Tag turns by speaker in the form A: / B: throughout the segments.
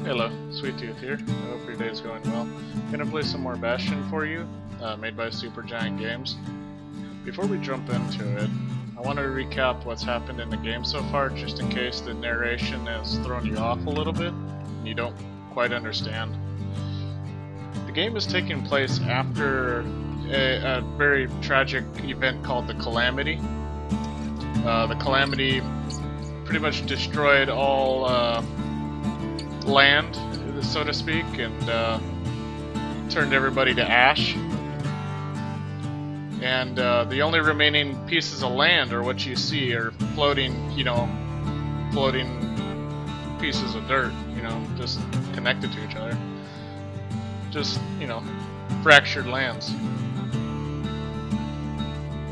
A: Hello, Sweet Tooth here. I hope your day is going well. Gonna play some more Bastion for you, made by Supergiant Games. Before we jump into it, I want to recap what's happened in the game so far, just in case the narration has thrown you off a little bit and you don't quite understand. The game is taking place after a very tragic event called the Calamity. The Calamity pretty much destroyed all land, so to speak, and turned everybody to ash. And the only remaining pieces of land, or what you see, are floating pieces of dirt, just connected to each other. Just, fractured lands.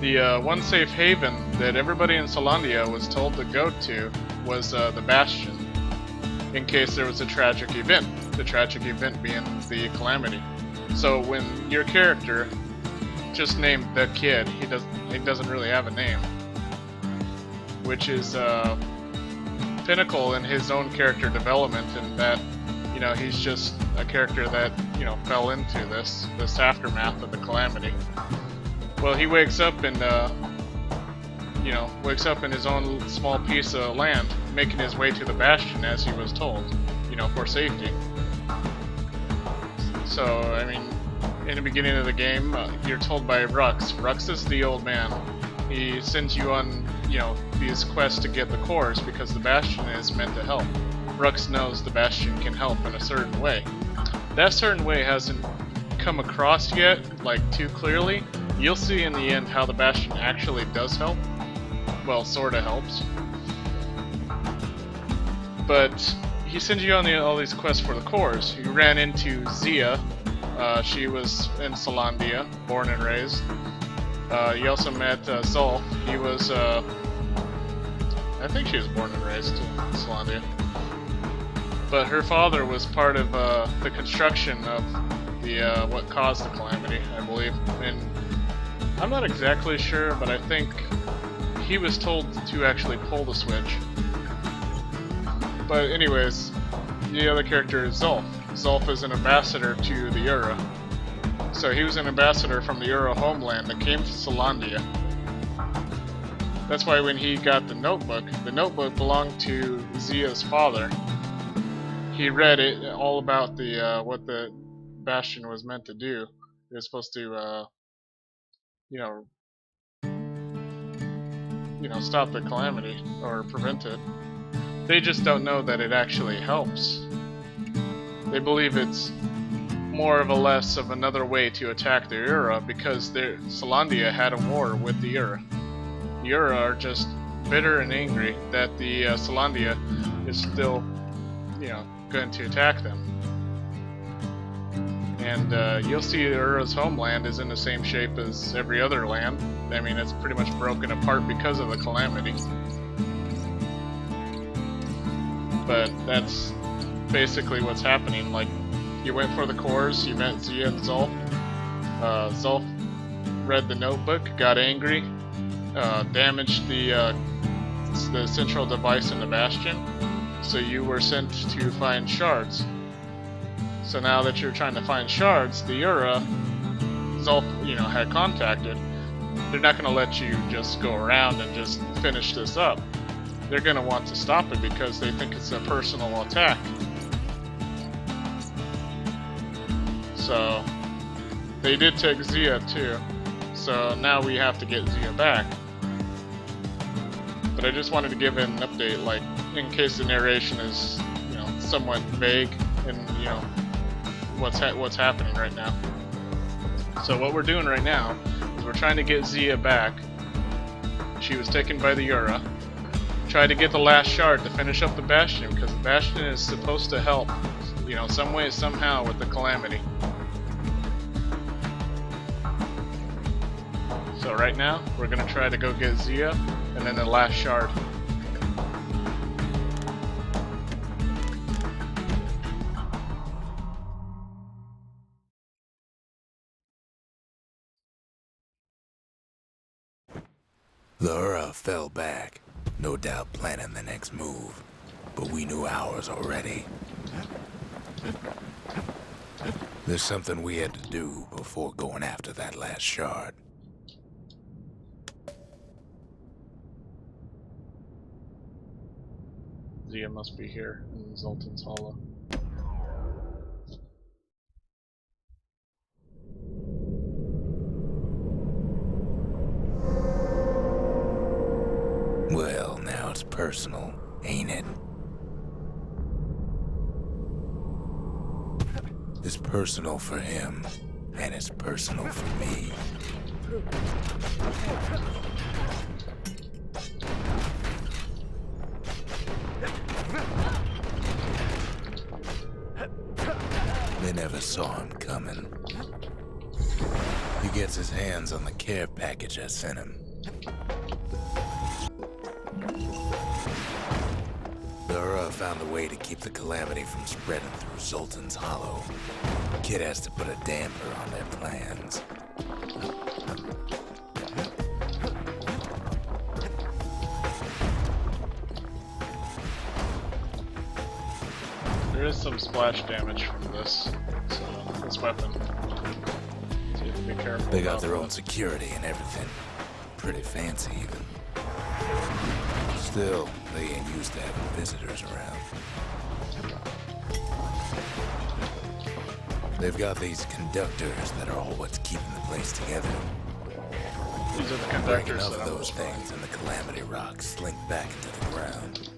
A: The one safe haven that everybody in Solandia was told to go to was the Bastion, in case there was a tragic event. The tragic event being the Calamity. So when your character, just named the kid, he doesn't really have a name, which is pinnacle in his own character development, in that he's just a character that fell into this aftermath of the Calamity. Well, he wakes up and wakes up in his own small piece of land, making his way to the Bastion as he was told, for safety. So, I mean, in the beginning of the game, you're told by Rux. Rux is the old man. He sends you on, these quests to get the cores because the Bastion is meant to help. Rux knows the Bastion can help in a certain way. That certain way hasn't come across yet, too clearly. You'll see in the end how the Bastion actually does help. Well, sorta helps. But he sends you on all these quests for the cores. You ran into Zia. She was in Solandia, born and raised. You also met Zulf. He was, I think she was born and raised in Solandia. But her father was part of the construction of the what caused the Calamity, I believe. And I'm not exactly sure, but I think he was told to actually pull the switch. But anyways, the other character is Zulf. Zulf is an ambassador to the Ura. So he was an ambassador from the Ura homeland that came to Solandia. That's why when he got the notebook belonged to Zia's father. He read it all about the what the Bastion was meant to do. It was supposed to stop the Calamity or prevent it. They just don't know that it actually helps. They believe it's more of a less of another way to attack the Ura because Solandia had a war with the Ura. The Ura are just bitter and angry that the Solandia is still, going to attack them. And you'll see the Ura's homeland is in the same shape as every other land. I mean, it's pretty much broken apart because of the Calamity. But that's basically what's happening. You went for the cores, you met Zia and Zulf. Zulf read the notebook, got angry, damaged the central device in the Bastion, so you were sent to find shards. So now that you're trying to find shards, the Ura, Zulf, had contacted. They're not going to let you just go around and just finish this up. They're going to want to stop it because they think it's a personal attack. So they did take Zia too. So now we have to get Zia back. But I just wanted to give an update, in case the narration is, somewhat vague and what's happening right now. So what we're doing right now is we're trying to get Zia back. She was taken by the Ura. Try to get the last shard to finish up the Bastion, because the Bastion is supposed to help, some way, somehow with the Calamity. So right now, we're going to try to go get Zia, and then the last shard.
B: The Ura fell back, no doubt planning the next move, but we knew ours already. There's something we had to do before going after that last shard.
A: Zia must be here in Zoltan's Hollow.
B: Well, now it's personal, ain't it? It's personal for him, and it's personal for me. They never saw him coming. He gets his hands on the care package I sent him. Dara found a way to keep the calamity from spreading through Zoltan's Hollow. Kid has to put a damper on their plans.
A: There is some splash damage from this, so this weapon. So you have to be careful.
B: They got their own security and everything. Pretty fancy, even. Still, they ain't used to having visitors around. They've got these conductors that are all what's keeping the place together.
A: These are the
B: Breaking
A: conductors
B: up
A: that
B: those things and the calamity rocks slink back into the ground.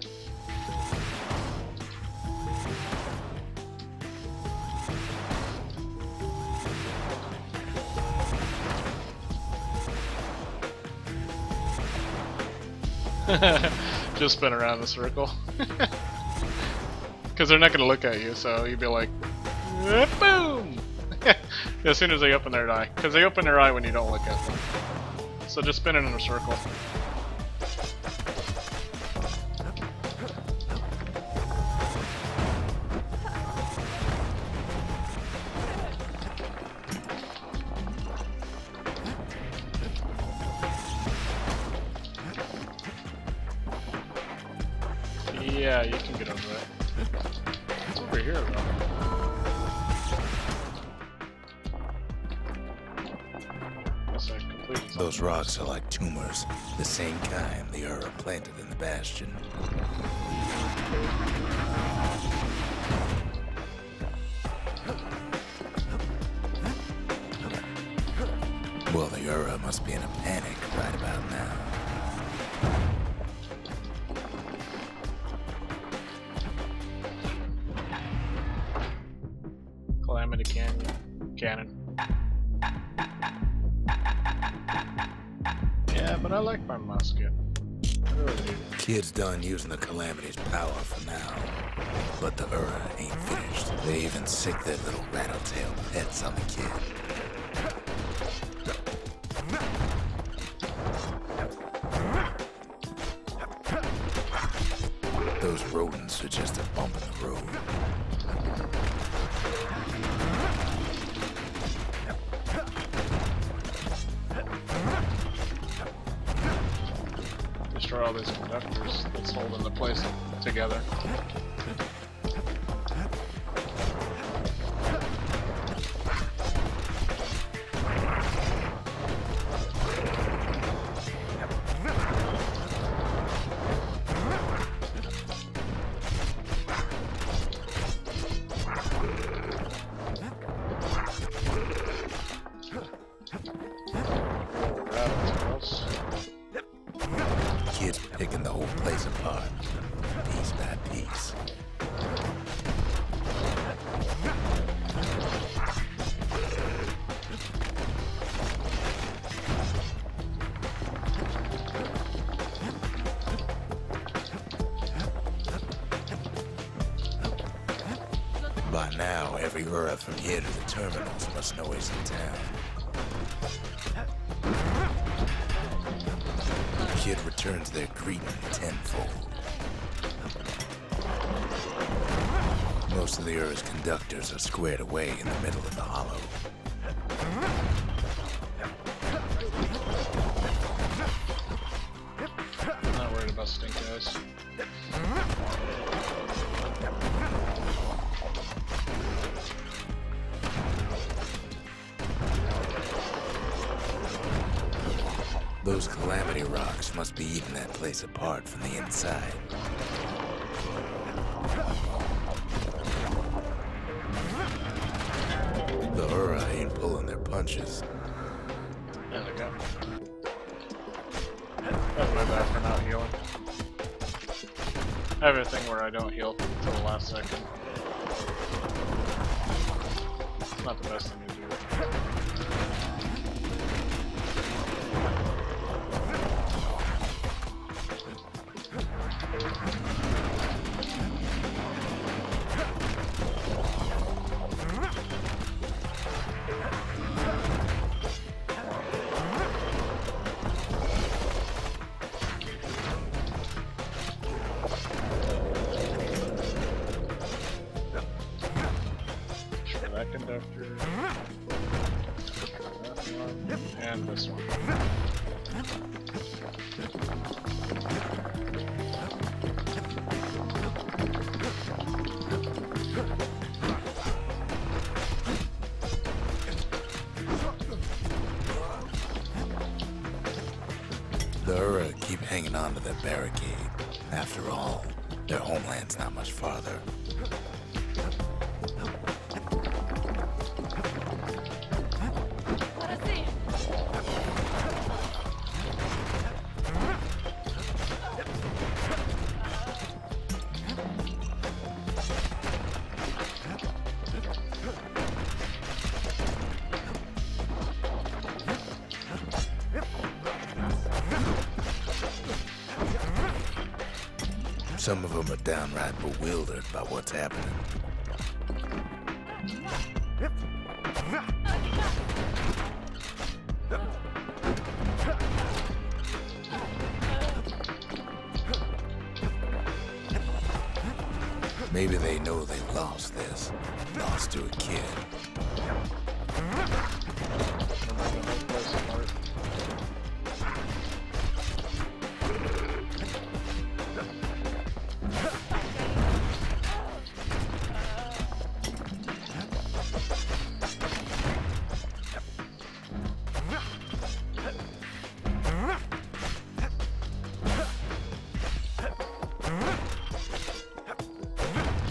A: Just spin around the circle. Because they're not going to look at you, so you'd be like, boom! As soon as they open their eye. Because they open their eye when you don't look at them. So just spin it in a circle. Yeah, you can get over it. It's over here, though. Guess I completed something.
B: Those rocks are like tumors, the same kind the Ura planted in the Bastion. Well, the Ura must be in a panic right about now.
A: Calamity Cannon. Yeah, but I like my musket. I really do.
B: Kid's done using the Calamity's power for now. But the Ura ain't finished. They even sick their little rattletail pets on the kid. Those rodents are just a bump in the road.
A: Destroy all these conductors that's holding the place together.
B: Kid's picking the whole place apart, piece by piece. By now, every Ura from here to the terminals must know he's in town. Kid returns their greeting tenfold. Most of the Ura's conductors are squared away in the middle of the hollow.
A: I'm not worried about stink guys.
B: Those calamity rocks must be eating that place apart from the inside. The Ura ain't pulling their punches.
A: There we go. That's my bad for not healing. I have a thing where I don't heal until the last second. It's not the best thing to do. That conductor, that one, and this one.
B: The Ura keep hanging on to their barricade. After all, their homeland's not much farther. Some of them are downright bewildered by what's happening. Maybe they know they've lost this. Lost to a kid.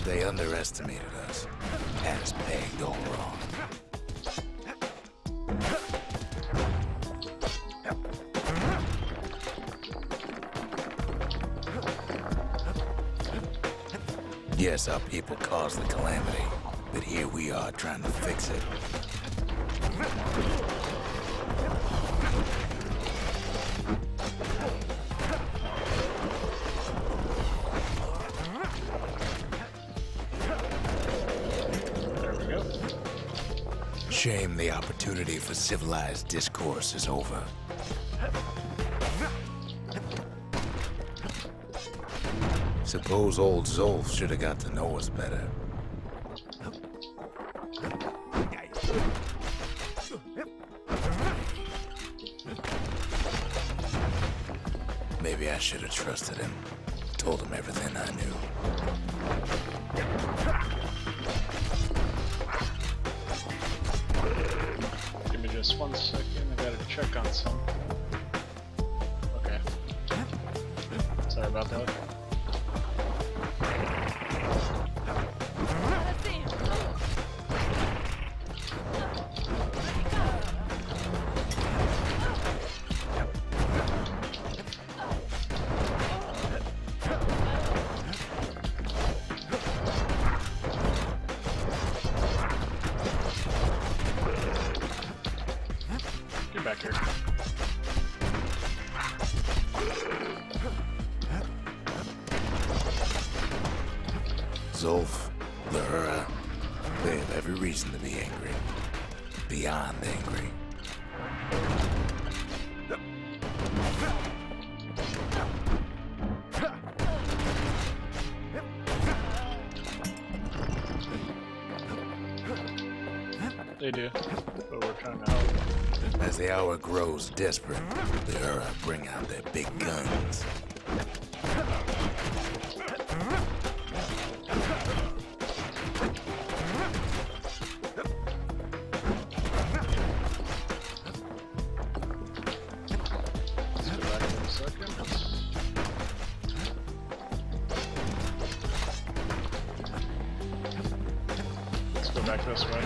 B: They underestimated us. Had us pegged all wrong. Yes, our people caused the calamity, but here we are trying to fix it. Shame the opportunity for civilized discourse is over. Suppose old Zolf should have got to know us better. Maybe I should have trusted him. Told him everything I knew.
A: Just 1 second, I gotta check on something. Okay. Sorry about that. Back here.
B: Zolf, the Ura, they have every reason to be angry. Beyond angry.
A: They do, but we're trying to help.
B: As the hour grows desperate, the Ura bring out their big guns.
A: Go back this way.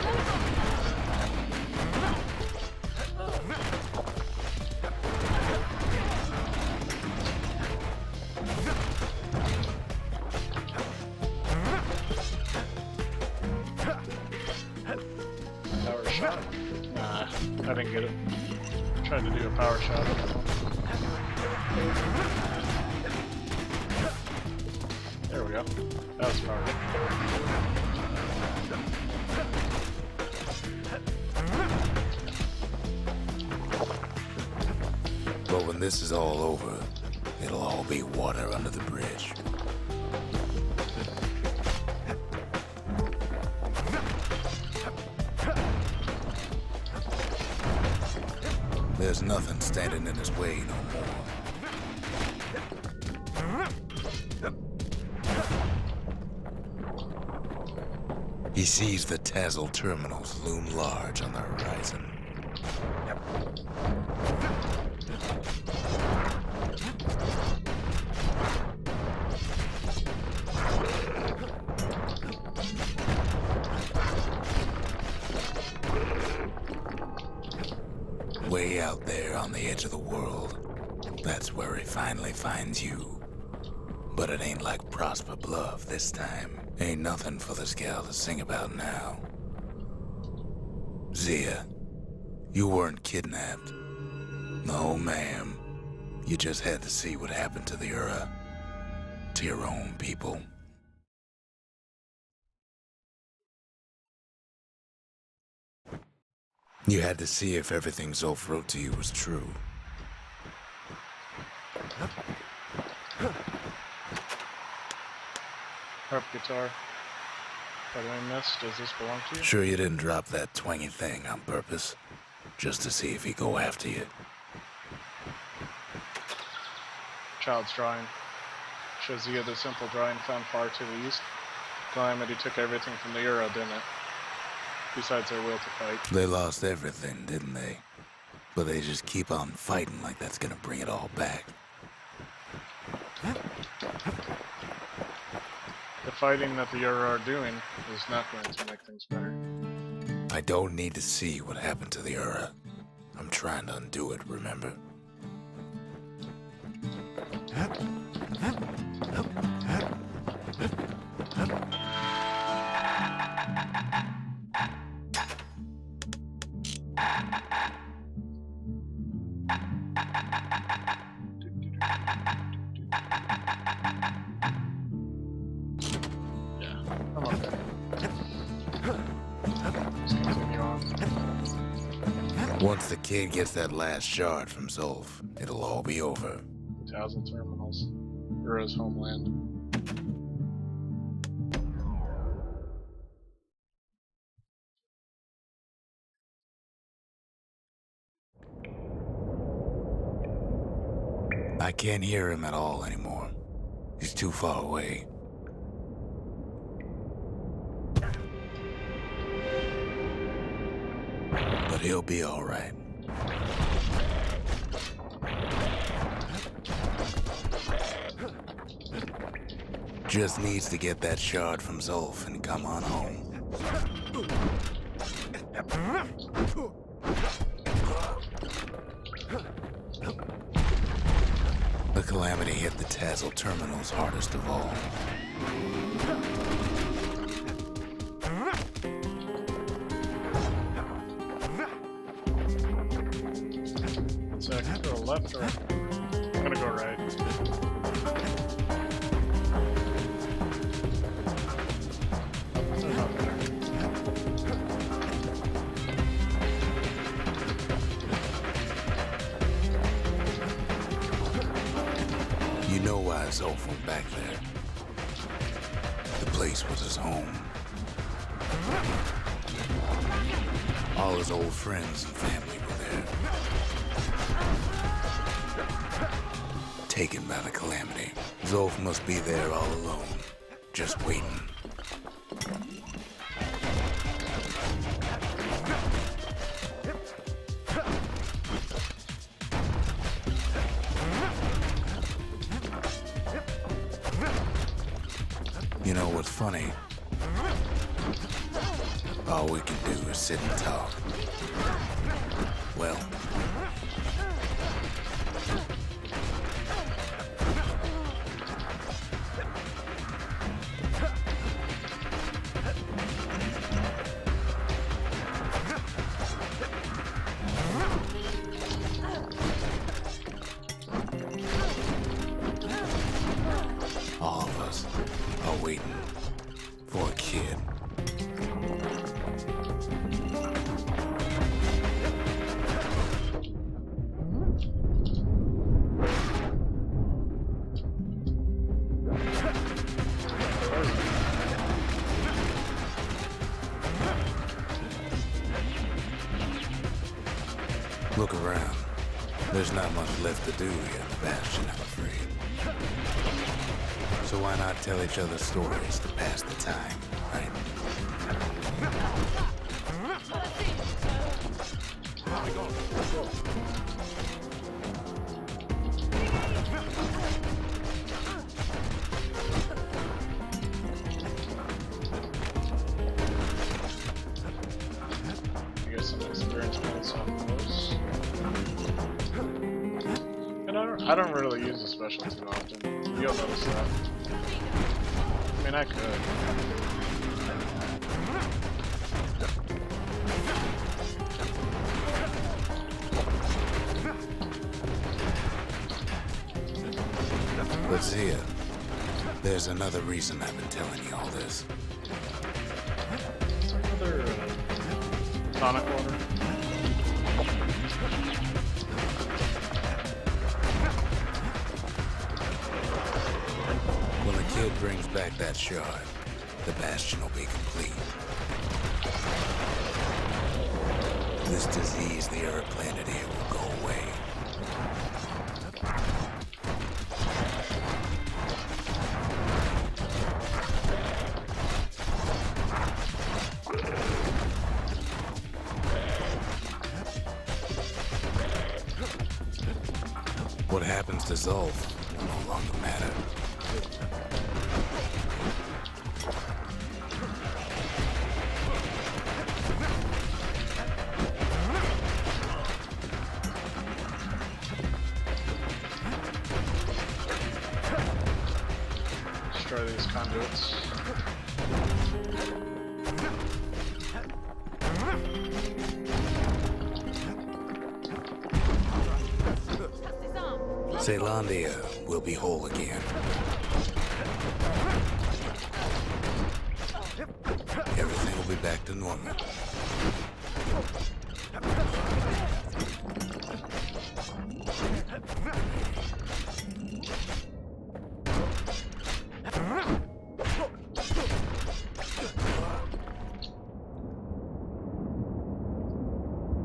A: Power shot? Nah, I didn't get it. Tried to do a power shot. There we go. That was power.
B: But when this is all over, it'll all be water under the bridge. There's nothing standing in his way no more. He sees the Tazzle terminals loom large on the horizon. Way out there on the edge of the world, that's where he finally finds you. But it ain't like Prosper Bluff this time. Ain't nothing for this gal to sing about now. Zia, you weren't kidnapped. No, ma'am. You just had to see what happened to the Ura. To your own people. You had to see if everything Zolf wrote to you was true.
A: Harp guitar. That I missed. Does this belong to you?
B: Sure you didn't drop that twangy thing on purpose? Just to see if he'd go after you?
A: Child's drawing. Shows you the simple drawing found far to the east. Calamity took everything from the Ura, didn't it? Besides their will to fight.
B: They lost everything, didn't they? But they just keep on fighting like that's gonna bring it all back.
A: The fighting that the Ura are doing is not going to make things better.
B: I don't need to see what happened to the Ura. I'm trying to undo it, remember? Once the kid gets that last shard from Zolf, it'll all be over.
A: The Tazzle terminals. Ura's homeland.
B: I can't hear him at all anymore. He's too far away. But he'll be all right. Just needs to get that shard from Zolf and come on home. The Calamity hit the Tazzle terminals hardest of all.
A: So I can go left or I'm gonna go right.
B: You know why Zolf went back there. The place was his home. All his old friends and family were there. Taken by the Calamity. Zolf must be there all alone, just waiting. You know what's funny? All we can do is sit and talk. Well, all of us are waiting for a kid. Look around. There's not much left to do here in the Bastion, I'm afraid. So why not tell each other stories to pass the time, right?
A: I guess some experience points on those. And I don't really use the special too often. You'll notice that. I mean, I could.
B: But Zia, there's another reason I've been telling you all this.
A: Is there another tonic water?
B: When the kid brings back that shard, the Bastion will be complete. This disease the Earth planted here will go away. What happens to Zolf will no longer matter.
A: Destroy these conduits.
B: Zealandia will be whole again. Everything will be back to normal.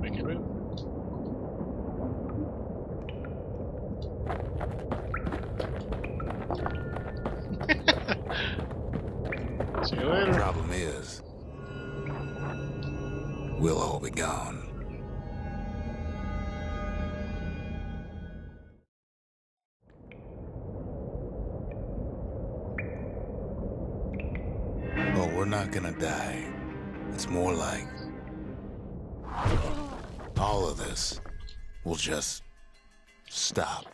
A: Make it move. See you later.
B: Problem is, we'll all be gone. Oh, we're not gonna die. It's more like all of this will just stop.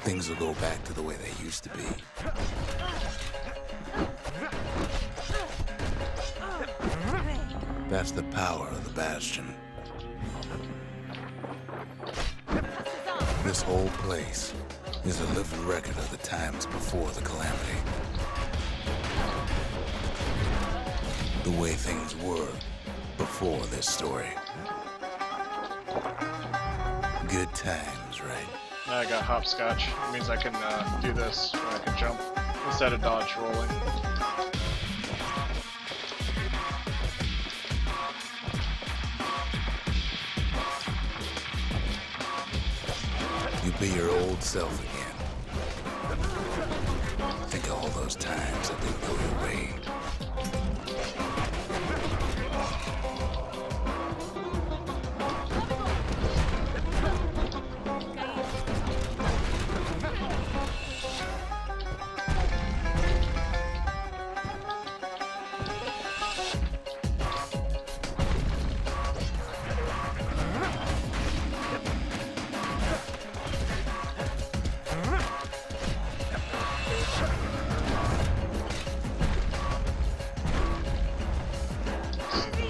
B: Things will go back to the way they used to be. That's the power of the Bastion. This whole place is a living record of the times before the calamity. The way things were before this story. Good times, right?
A: Now I got hopscotch. It means I can do this, where I can jump instead of dodge rolling.
B: You be your old self again. Think of all those times that didn't go your way.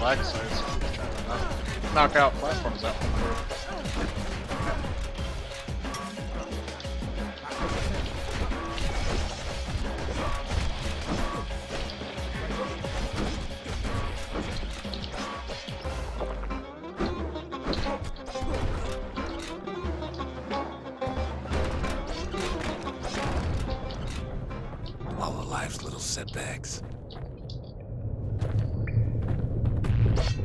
A: lag sites. Just trying to knock out platforms out.
B: All of life's little setbacks.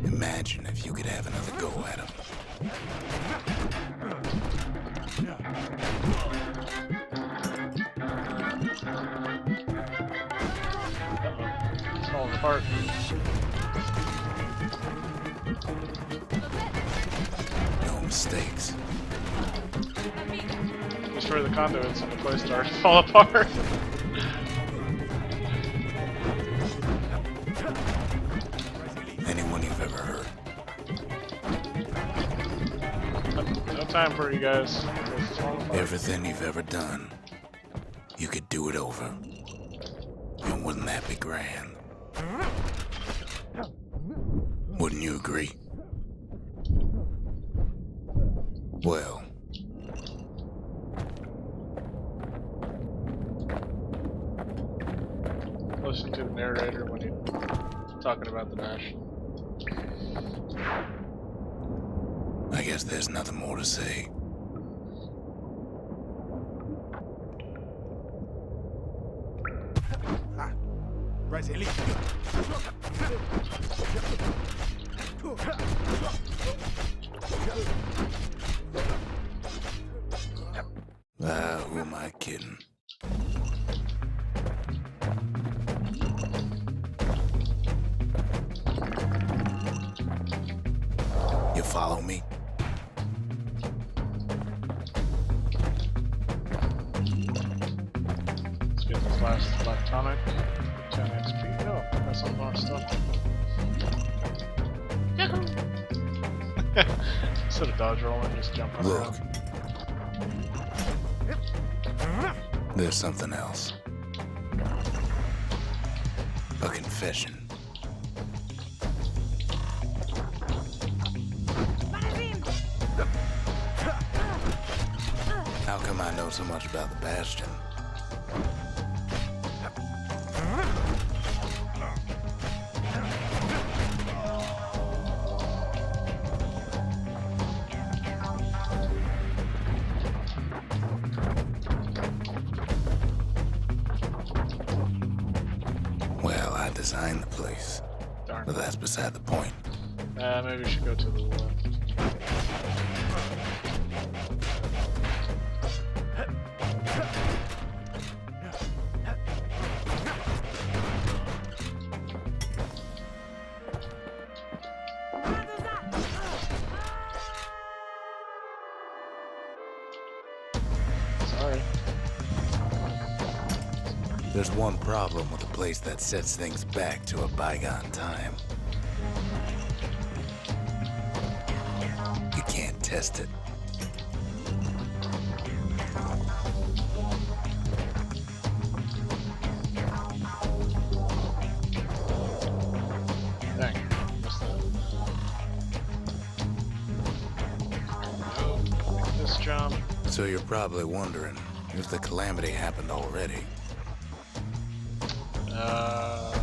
B: Imagine if you could have another go at them.
A: It's falling apart.
B: No mistakes.
A: Destroy the conduits and the place starts to fall apart.
B: Anyone you've ever heard.
A: No time for you guys. It's falling apart.
B: Everything you've ever done, you could do it over. And wouldn't that be grand? Wouldn't you agree? Well,
A: Listen to the narrator when he's talking about the Bastion.
B: I guess there's nothing more to say. Who am I kidding? You follow me?
A: Let's get this last black tonic. 10 XP. No, that's unlocked stuff. Yahoo! Instead of dodge rolling, just jumping
B: Look.
A: around.
B: There's something else. A confession. How come I know so much about the Bastion? Well, I designed the place,
A: Darn.
B: but that's beside the point.
A: Maybe we should go to the left. Sorry.
B: There's one problem with a place that sets things back to a bygone time. You can't test it.
A: Dang. Missed that. Nope. Make this jump.
B: So you're probably wondering if the calamity happened already.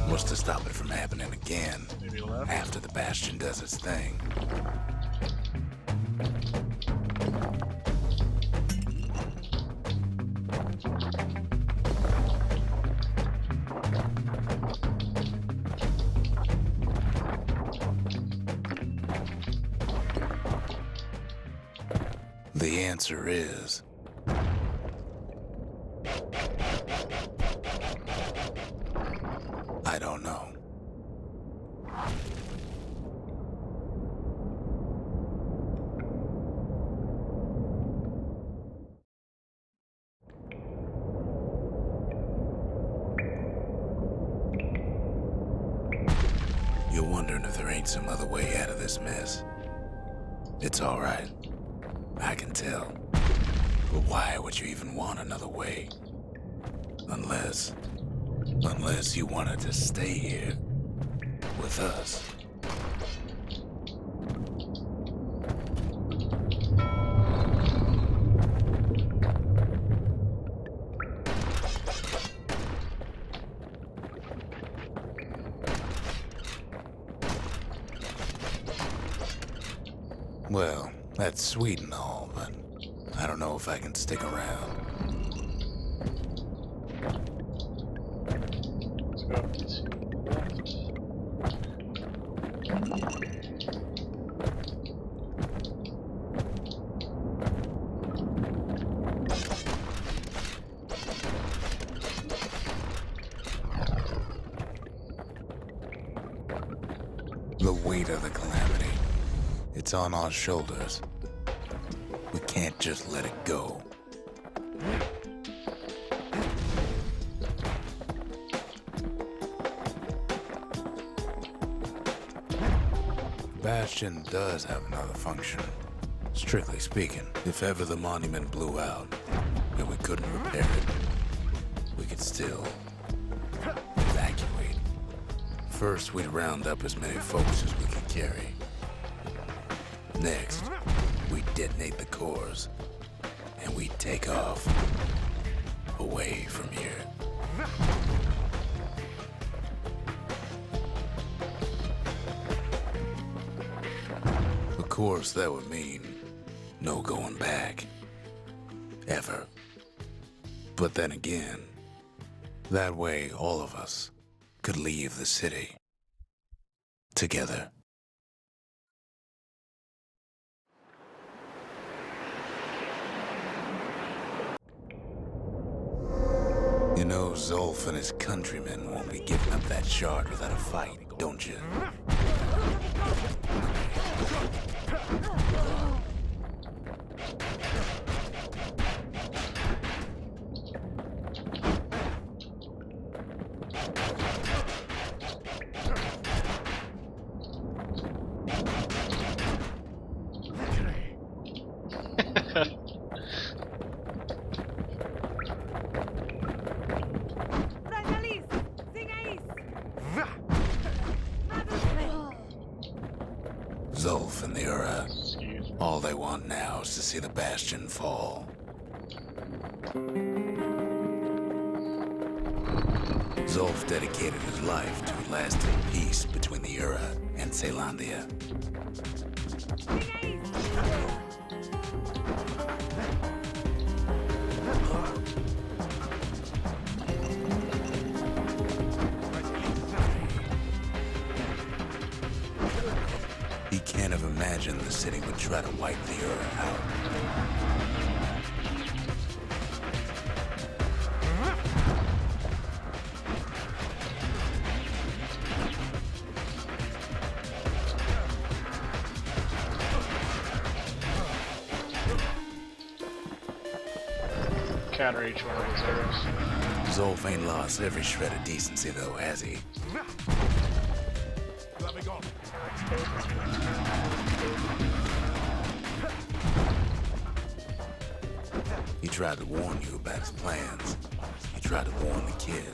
B: What's to stop it from happening again
A: Maybe left.
B: after the Bastion does its thing? The answer is... I don't know. You're wondering if there ain't some other way out of this mess. It's all right. I can tell. But why would you even want another way? Unless you wanted to stay here with us. Well, that's sweet and all, but I don't know if I can stick around.
A: Let's go up to
B: The weight of the calamity. It's on our shoulders. We can't just let it go. Bastion does have another function. Strictly speaking, if ever the monument blew out and we couldn't repair it, we could still evacuate. First, we'd round up as many folks as we could carry. Next, we'd detonate the cores, and we'd take off away from here. Of course, that would mean no going back. Ever. But then again, that way all of us could leave the city together. You know Zolf and his countrymen won't be giving up that shard without a fight, don't you? Zolf and the Ura, all they want now is to see the Bastion fall. Zolf dedicated his life to a lasting peace between the Ura and Caelondia. He can't have imagined the city would try to wipe the Ura out.
A: counter each one of his arrows.
B: Zolf ain't lost every shred of decency though, has he?
C: Let me go.
B: He tried to warn you about his plans. He tried to warn the kid.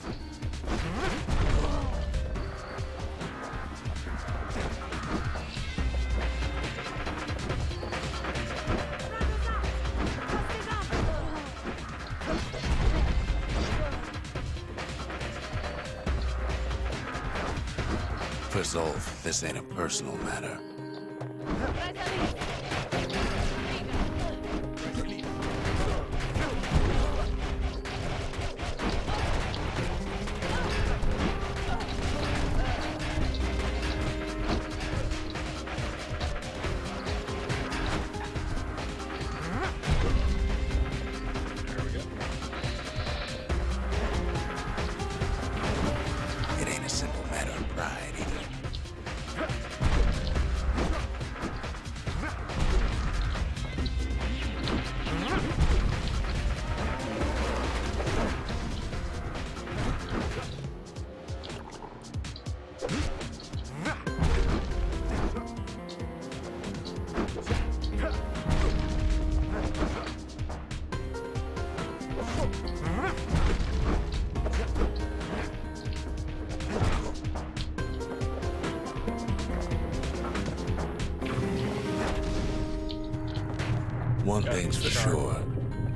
B: For Zolf, this ain't a personal matter. It ain't a simple matter of pride either. One thing's for sure,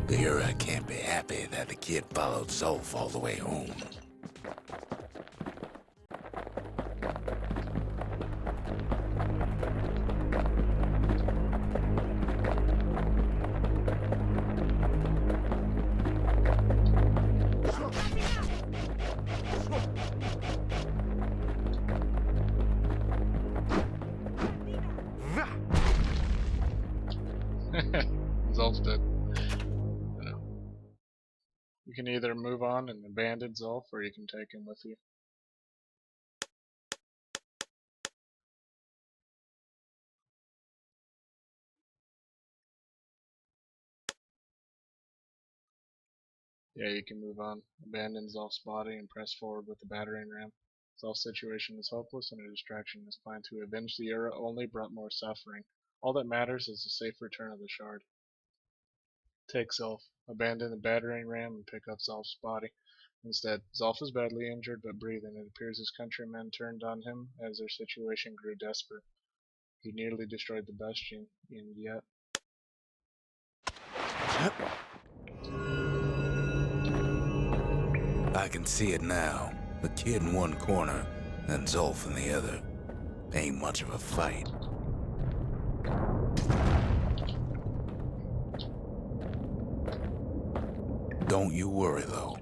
B: the Ura can't be happy that the kid followed Zolf all the way home.
A: can either move on and abandon Zolf, or you can take him with you. Yeah, you can move on. Abandon Zolf's body and press forward with the battering ram. Zolf's situation is hopeless and a distraction. His plan to avenge the era only brought more suffering. All that matters is the safe return of the shard. Take Zolf. Abandon the battering ram and pick up Zolf's body. Instead, Zolf is badly injured but breathing. It appears his countrymen turned on him as their situation grew desperate. He nearly destroyed the Bastion, and yet...
B: I can see it now. The kid in one corner, and Zolf in the other. Ain't much of a fight. Don't you worry, though.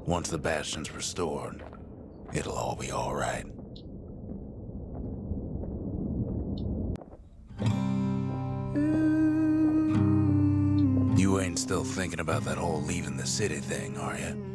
B: Once the Bastion's restored, it'll all be alright. You ain't still thinking about that whole leaving the city thing, are you?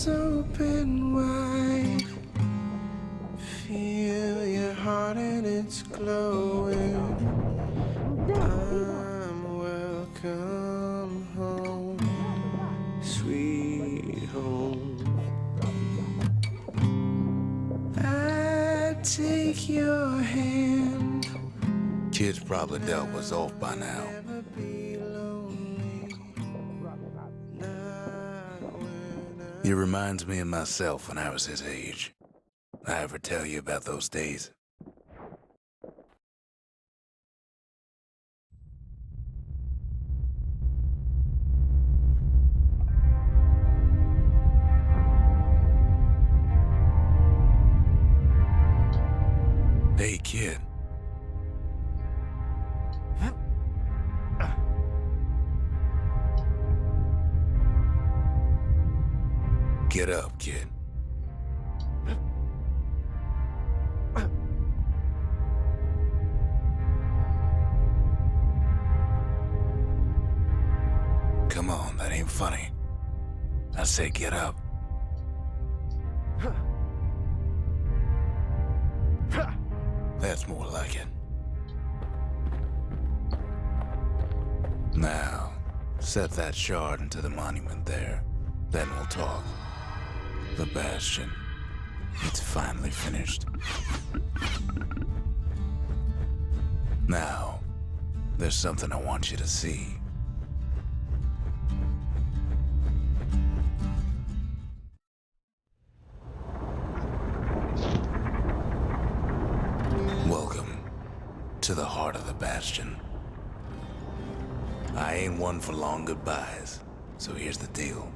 C: Open wide, feel your heart and it's glowing. I'm welcome home, sweet home. I take your hand.
B: Kid's probably dealt with Zolf by now. He reminds me of myself when I was his age. I ever tell you about those days? Hey, kid. Get up, kid. Come on, that ain't funny. I say get up. That's more like it. Now, set that shard into the monument there. Then we'll talk. The Bastion. It's finally finished. Now, there's something I want you to see. Welcome to the heart of the Bastion. I ain't one for long goodbyes, so here's the deal.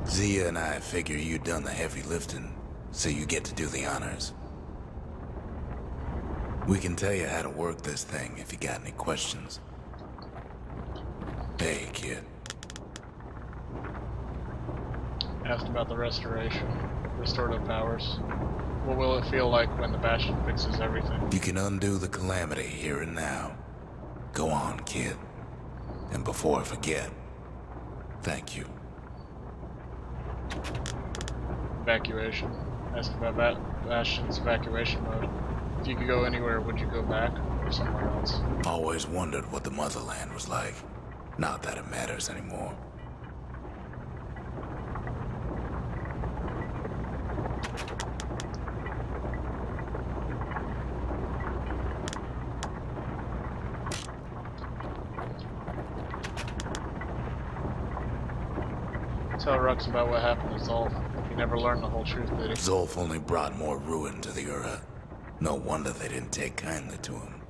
B: Zia and I figure you done the heavy lifting, so you get to do the honors. We can tell you how to work this thing if you got any questions. Hey, kid.
A: Asked about the restorative powers. What will it feel like when the Bastion fixes everything?
B: You can undo the calamity here and now. Go on, kid. And before I forget, thank you.
A: Evacuation. Ask about Bastion's evacuation mode. If you could go anywhere, would you go back or somewhere else?
B: Always wondered what the motherland was like. Not that it matters anymore.
A: Tell Rux about what happened to Zolf. He never learned the whole truth, did he?
B: Zolf only brought more ruin to the Ura. No wonder they didn't take kindly to him.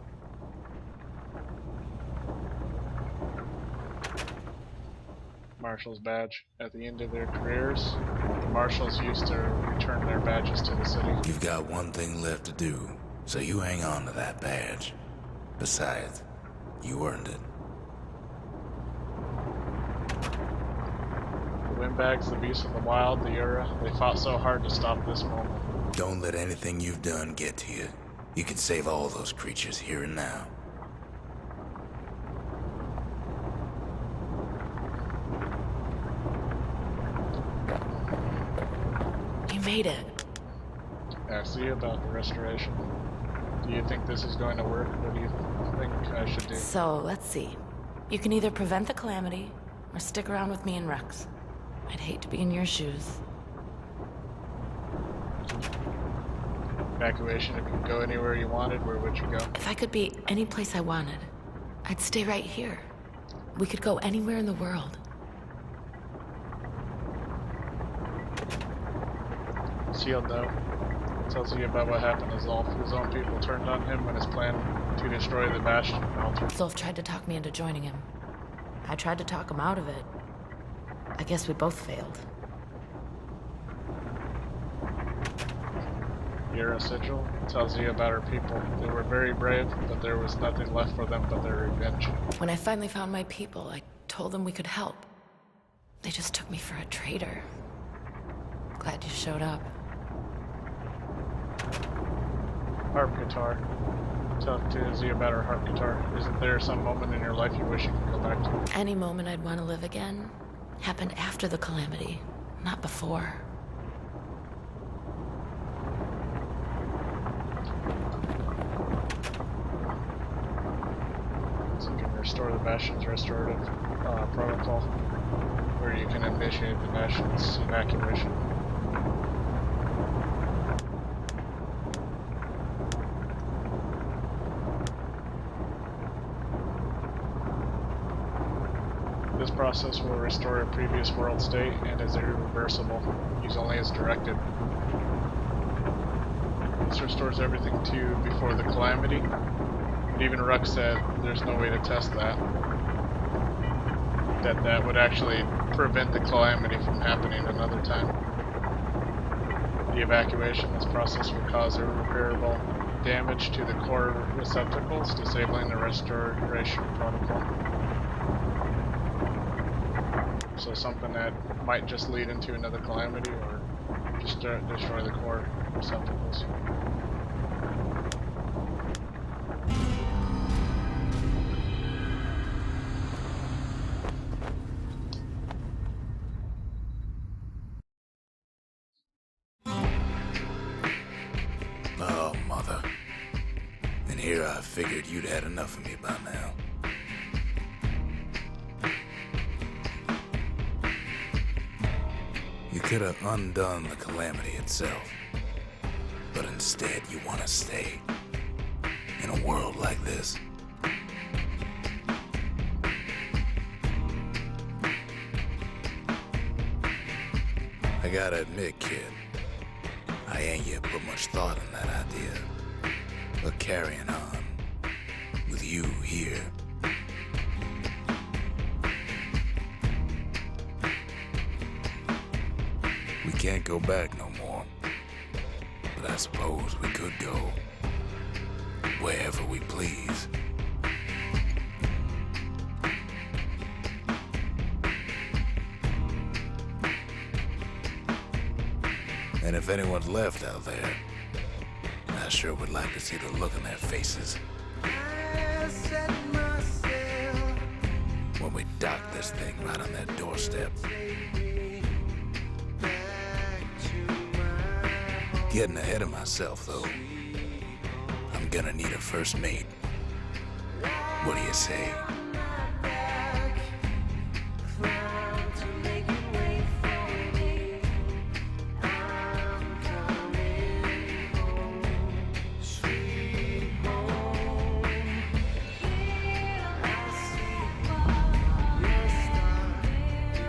A: Marshal's badge. At the end of their careers, the Marshals used to return their badges to the city.
B: You've got one thing left to do, so you hang on to that badge. Besides, you earned it.
A: The Windbags, the beasts of the wild, the Ura, they fought so hard to stop this moment.
B: Don't let anything you've done get to you. You can save all those creatures here and now.
D: You made it.
A: Ask you about the restoration. Do you think this is going to work? What do you think I should do?
D: So, let's see. You can either prevent the calamity, or stick around with me and Rex. I'd hate to be in your shoes.
A: Evacuation, if you could go anywhere you wanted, where would you go?
D: If I could be any place I wanted, I'd stay right here. We could go anywhere in the world.
A: Sealed note. Tells you about what happened to Zolf. His own people turned on him when his plan to destroy the Bastion faltered.
D: Zolf tried to talk me into joining him. I tried to talk him out of it. I guess we both failed.
A: Yara Sigil tells you about her people. They were very brave, but there was nothing left for them but their revenge.
D: When I finally found my people, I told them we could help. They just took me for a traitor. Glad you showed up.
A: Harp guitar. Tells you about her harp guitar. Isn't there some moment in your life you wish you could go back to?
D: Any moment I'd want to live again happened after the calamity, not before.
A: So you can restore the Bastion's restorative protocol, where you can initiate the Bastion's evacuation. This process will restore a previous world state and is irreversible. Use only as directed. This restores everything to before the calamity. But even Rux said there's no way to test that. That would actually prevent the calamity from happening another time. The evacuation, this process would cause irreparable damage to the core receptacles, disabling the restoration protocol. So something that might just lead into another calamity or just destroy the core receptacles.
B: Oh, mother. And here I figured you'd had enough of me by now. You could have undone the calamity itself. But instead you want to stay. In a world like this. I gotta admit, kid, I ain't yet put much thought in that idea. But carrying on, with you here, we can't go back no more. But I suppose we could go wherever we please. And if anyone's left out there, I sure would like to see the look on their faces
C: I set myself
B: when we dock this thing right on their doorstep.
C: back
B: Getting ahead of myself, though. I'm gonna need a first mate. What do you say?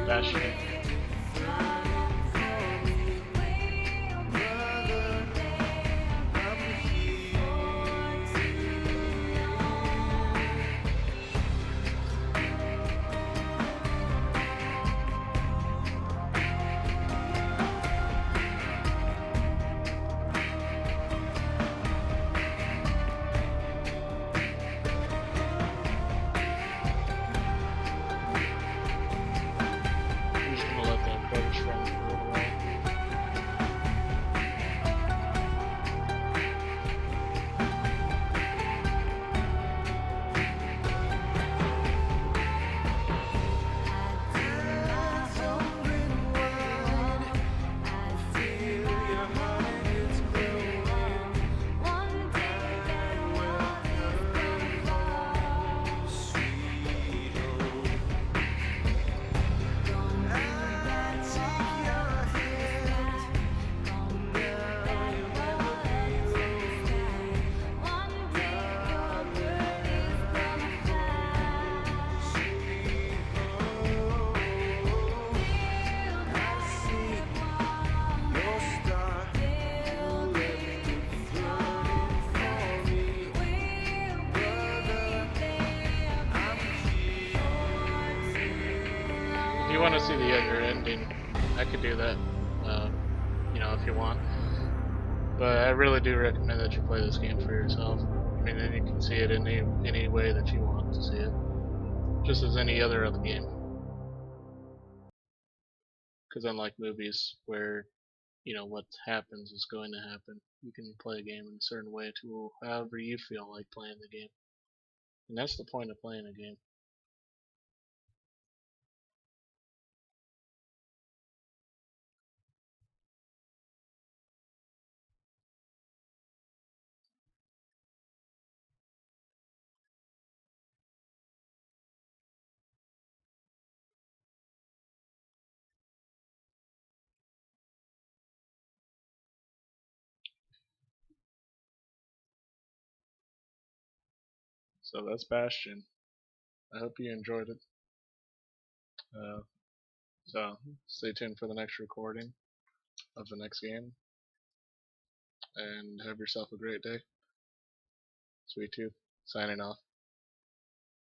A: Bastion. I'm just gonna let that footage run for a little while. If you want to see the other ending, I could do that, if you want. But I really do recommend that you play this game for yourself. I mean, then you can see it in any way that you want to see it, just as any other game. Because unlike movies, where what happens is going to happen, you can play a game in a certain way to however you feel like playing the game, and that's the point of playing a game. So that's Bastion. I hope you enjoyed it. So stay tuned for the next recording of the next game, and have yourself a great day. Sweet Tooth, signing off.